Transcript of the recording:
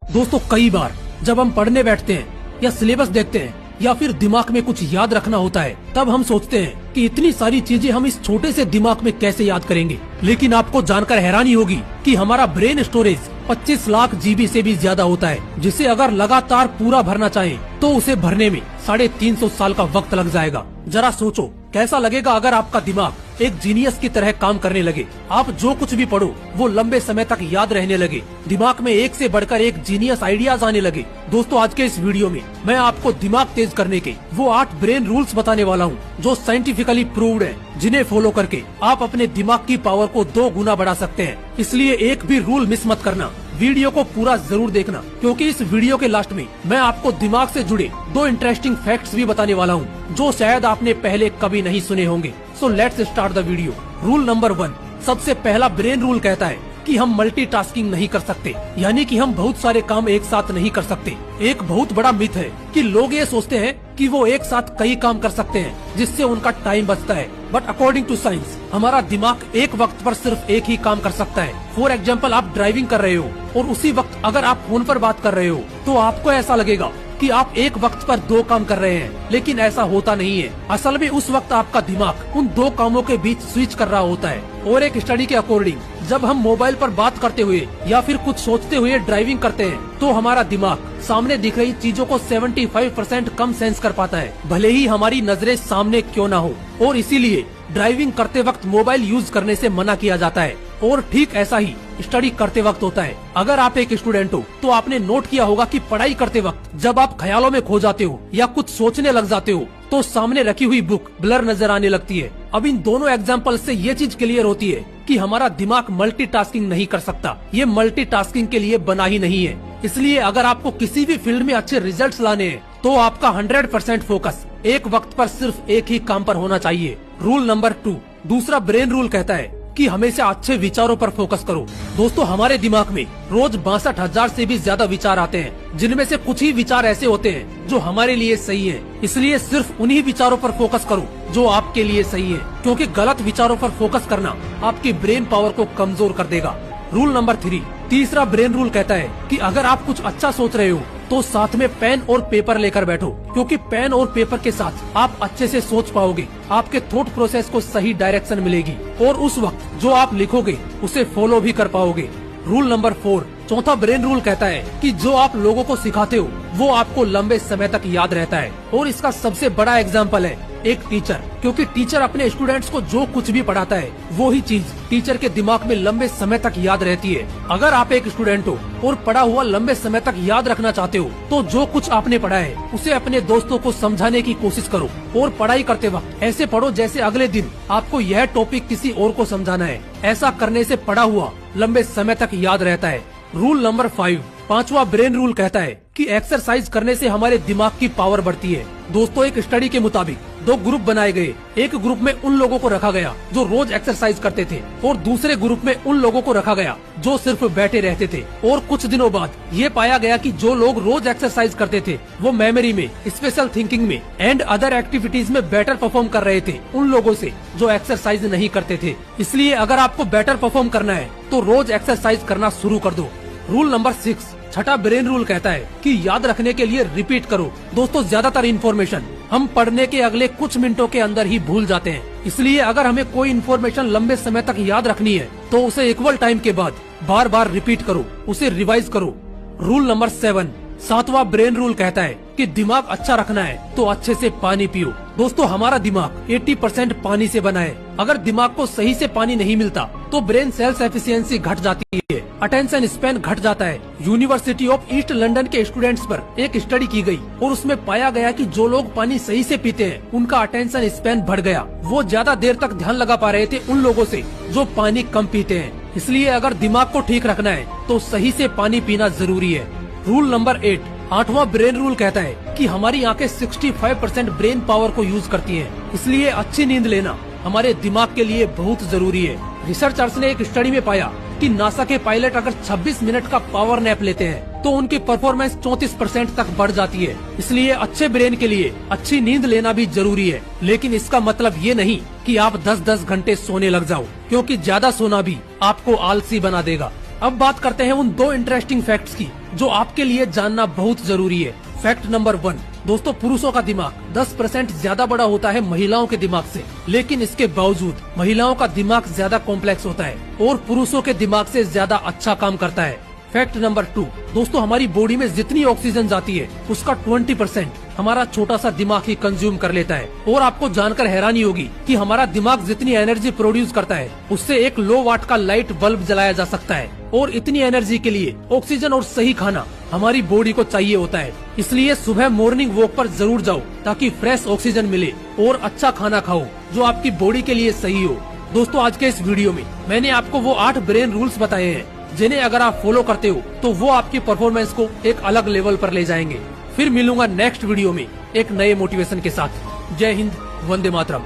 दोस्तों कई बार जब हम पढ़ने बैठते हैं या सिलेबस देखते हैं या फिर दिमाग में कुछ याद रखना होता है, तब हम सोचते हैं कि इतनी सारी चीजें हम इस छोटे से दिमाग में कैसे याद करेंगे। लेकिन आपको जानकर हैरानी होगी कि हमारा ब्रेन स्टोरेज 25 लाख जीबी से भी ज्यादा होता है, जिसे अगर लगातार पूरा भरना चाहे तो उसे भरने में 350 साल का वक्त लग जाएगा। जरा सोचो कैसा लगेगा अगर आपका दिमाग एक जीनियस की तरह काम करने लगे। आप जो कुछ भी पढ़ो वो लंबे समय तक याद रहने लगे, दिमाग में एक से बढ़कर एक जीनियस आइडियाज आने लगे। दोस्तों आज के इस वीडियो में मैं आपको दिमाग तेज करने के वो 8 ब्रेन रूल्स बताने वाला हूँ जो साइंटिफिकली प्रूव्ड है, जिन्हें फॉलो करके आप अपने दिमाग की पावर को 2 गुना बढ़ा सकते हैं। इसलिए एक भी रूल मिस मत करना, वीडियो को पूरा जरूर देखना, क्योंकि इस वीडियो के लास्ट में मैं आपको दिमाग से जुड़े 2 इंटरेस्टिंग फैक्ट्स भी बताने वाला हूँ जो शायद आपने पहले कभी नहीं सुने होंगे। So let's start the video. Rule number 1, सबसे पहला ब्रेन रूल कहता है कि हम मल्टीटास्किंग नहीं कर सकते, यानी कि हम बहुत सारे काम एक साथ नहीं कर सकते। एक बहुत बड़ा मिथ है कि लोग ये सोचते हैं कि वो एक साथ कई काम कर सकते हैं जिससे उनका टाइम बचता है, बट अकॉर्डिंग टू साइंस हमारा दिमाग एक वक्त पर सिर्फ एक ही काम कर सकता है। फॉर एग्जाम्पल, आप ड्राइविंग कर रहे हो और उसी वक्त अगर आप फोन पर बात कर रहे हो तो आपको ऐसा लगेगा कि आप एक वक्त पर 2 काम कर रहे हैं, लेकिन ऐसा होता नहीं है। असल में उस वक्त आपका दिमाग उन 2 कामों के बीच स्विच कर रहा होता है। और एक स्टडी के अकॉर्डिंग जब हम मोबाइल पर बात करते हुए या फिर कुछ सोचते हुए ड्राइविंग करते हैं तो हमारा दिमाग सामने दिख रही चीजों को 75% कम सेंस कर पाता है, भले ही हमारी नजरें सामने क्यों ना हो। और इसीलिए ड्राइविंग करते वक्त मोबाइल यूज करने से मना किया जाता है। और ठीक ऐसा ही स्टडी करते वक्त होता है। अगर आप एक स्टूडेंट हो तो आपने नोट किया होगा कि पढ़ाई करते वक्त जब आप ख्यालों में खो जाते हो या कुछ सोचने लग जाते हो तो सामने रखी हुई बुक ब्लर नजर आने लगती है। अब इन दोनों एग्जाम्पल से ये चीज क्लियर होती है कि हमारा दिमाग मल्टीटास्किंग नहीं कर सकता, ये मल्टीटास्किंग के लिए बना ही नहीं है। इसलिए अगर आपको किसी भी फील्ड में अच्छे रिजल्ट्स लाने हैं तो आपका 100% फोकस एक वक्त पर सिर्फ एक ही काम पर होना चाहिए। रूल नंबर 2, दूसरा ब्रेन रूल कहता है कि हमेशा अच्छे विचारों पर फोकस करो। दोस्तों हमारे दिमाग में रोज 62,000 से भी ज्यादा विचार आते हैं, जिनमें से कुछ ही विचार ऐसे होते हैं जो हमारे लिए सही है। इसलिए सिर्फ उन्हीं विचारों पर फोकस करो जो आपके लिए सही है, क्योंकि गलत विचारों पर फोकस करना आपकी ब्रेन पावर को कमजोर कर देगा। रूल नंबर 3, तीसरा ब्रेन रूल कहता है कि अगर आप कुछ अच्छा सोच रहे हो तो साथ में पेन और पेपर लेकर बैठो, क्योंकि पेन और पेपर के साथ आप अच्छे से सोच पाओगे, आपके थॉट प्रोसेस को सही डायरेक्शन मिलेगी और उस वक्त जो आप लिखोगे उसे फॉलो भी कर पाओगे। रूल नंबर 4, चौथा ब्रेन रूल कहता है कि जो आप लोगों को सिखाते हो वो आपको लंबे समय तक याद रहता है। और इसका सबसे बड़ा एग्जाम्पल है एक टीचर, क्योंकि टीचर अपने स्टूडेंट्स को जो कुछ भी पढ़ाता है वो ही चीज टीचर के दिमाग में लंबे समय तक याद रहती है। अगर आप एक स्टूडेंट हो और पढ़ा हुआ लंबे समय तक याद रखना चाहते हो तो जो कुछ आपने पढ़ा है उसे अपने दोस्तों को समझाने की कोशिश करो। और पढ़ाई करते वक्त ऐसे पढ़ो जैसे अगले दिन आपको यह टॉपिक किसी और को समझाना है। ऐसा करने से पढ़ा हुआ लंबे समय तक याद रहता है। रूल नंबर 5, पांचवा ब्रेन रूल कहता है कि एक्सरसाइज करने से हमारे दिमाग की पावर बढ़ती है। दोस्तों एक स्टडी के मुताबिक 2 ग्रुप बनाए गए। एक ग्रुप में उन लोगों को रखा गया जो रोज एक्सरसाइज करते थे और दूसरे ग्रुप में उन लोगों को रखा गया जो सिर्फ बैठे रहते थे। और कुछ दिनों बाद ये पाया गया कि जो लोग रोज एक्सरसाइज करते थे वो मेमोरी में, स्पेशल थिंकिंग में एंड अदर एक्टिविटीज में बेटर परफॉर्म कर रहे थे उन लोगों से जो एक्सरसाइज नहीं करते थे। इसलिए अगर आपको बेटर परफॉर्म करना है तो रोज एक्सरसाइज करना शुरू कर दो। रूल नंबर 6, छठा ब्रेन रूल कहता है कि याद रखने के लिए रिपीट करो। दोस्तों ज्यादातर इन्फॉर्मेशन हम पढ़ने के अगले कुछ मिनटों के अंदर ही भूल जाते हैं, इसलिए अगर हमें कोई इन्फॉर्मेशन लंबे समय तक याद रखनी है तो उसे इक्वल टाइम के बाद बार बार रिपीट करो, उसे रिवाइज करो। रूल नंबर 7, सातवां ब्रेन रूल कहता है कि दिमाग अच्छा रखना है तो अच्छे से पानी पियो। दोस्तों हमारा दिमाग 80% पानी से बना है। अगर दिमाग को सही से पानी नहीं मिलता तो ब्रेन सेल्स एफिशिएंसी घट जाती है, अटेंशन स्पैन घट जाता है। यूनिवर्सिटी ऑफ ईस्ट लंदन के स्टूडेंट्स पर एक स्टडी की गई और उसमें पाया गया कि जो लोग पानी सही से पीते हैं उनका अटेंशन स्पैन बढ़ गया। वो ज्यादा देर तक ध्यान लगा पा रहे थे उन लोगों से जो पानी कम पीते हैं। इसलिए अगर दिमाग को ठीक रखना है तो सही से पानी पीना जरूरी है। रूल नंबर 8, आठवां ब्रेन रूल कहता है कि हमारी आंखें 65% ब्रेन पावर को यूज करती हैं, इसलिए अच्छी नींद लेना हमारे दिमाग के लिए बहुत जरूरी है। रिसर्चर्स ने एक स्टडी में पाया कि नासा के पायलट अगर 26 मिनट का पावर नैप लेते हैं तो उनकी परफॉर्मेंस 34% तक बढ़ जाती है। इसलिए अच्छे ब्रेन के लिए अच्छी नींद लेना भी जरूरी है, लेकिन इसका मतलब ये नहीं कि आप 10-10 घंटे सोने लग जाओ, क्योंकि ज्यादा सोना भी आपको आलसी बना देगा। अब बात करते हैं उन 2 इंटरेस्टिंग फैक्ट्स की जो आपके लिए जानना बहुत जरूरी है। फैक्ट नंबर 1, दोस्तों पुरुषों का दिमाग 10% ज्यादा बड़ा होता है महिलाओं के दिमाग से, लेकिन इसके बावजूद महिलाओं का दिमाग ज्यादा कॉम्प्लेक्स होता है और पुरुषों के दिमाग से ज्यादा अच्छा काम करता है। फैक्ट नंबर 2, दोस्तों हमारी बॉडी में जितनी ऑक्सीजन जाती है उसका 20% हमारा छोटा सा दिमाग ही कंज्यूम कर लेता है। और आपको जानकर हैरानी होगी कि हमारा दिमाग जितनी एनर्जी प्रोड्यूस करता है उससे एक लो वाट का लाइट बल्ब जलाया जा सकता है। और इतनी एनर्जी के लिए ऑक्सीजन और सही खाना हमारी बॉडी को चाहिए होता है। इसलिए सुबह मॉर्निंग वॉक पर जरूर जाओ ताकि फ्रेश ऑक्सीजन मिले और अच्छा खाना खाओ जो आपकी बॉडी के लिए सही हो। दोस्तों आज के इस वीडियो में मैंने आपको वो 8 ब्रेन रूल्स बताए हैं जिन्हें अगर आप फॉलो करते हो तो वो आपकी परफॉर्मेंस को एक अलग लेवल पर ले जाएंगे। फिर मिलूंगा नेक्स्ट वीडियो में एक नए मोटिवेशन के साथ। जय हिंद, वंदे मातरम।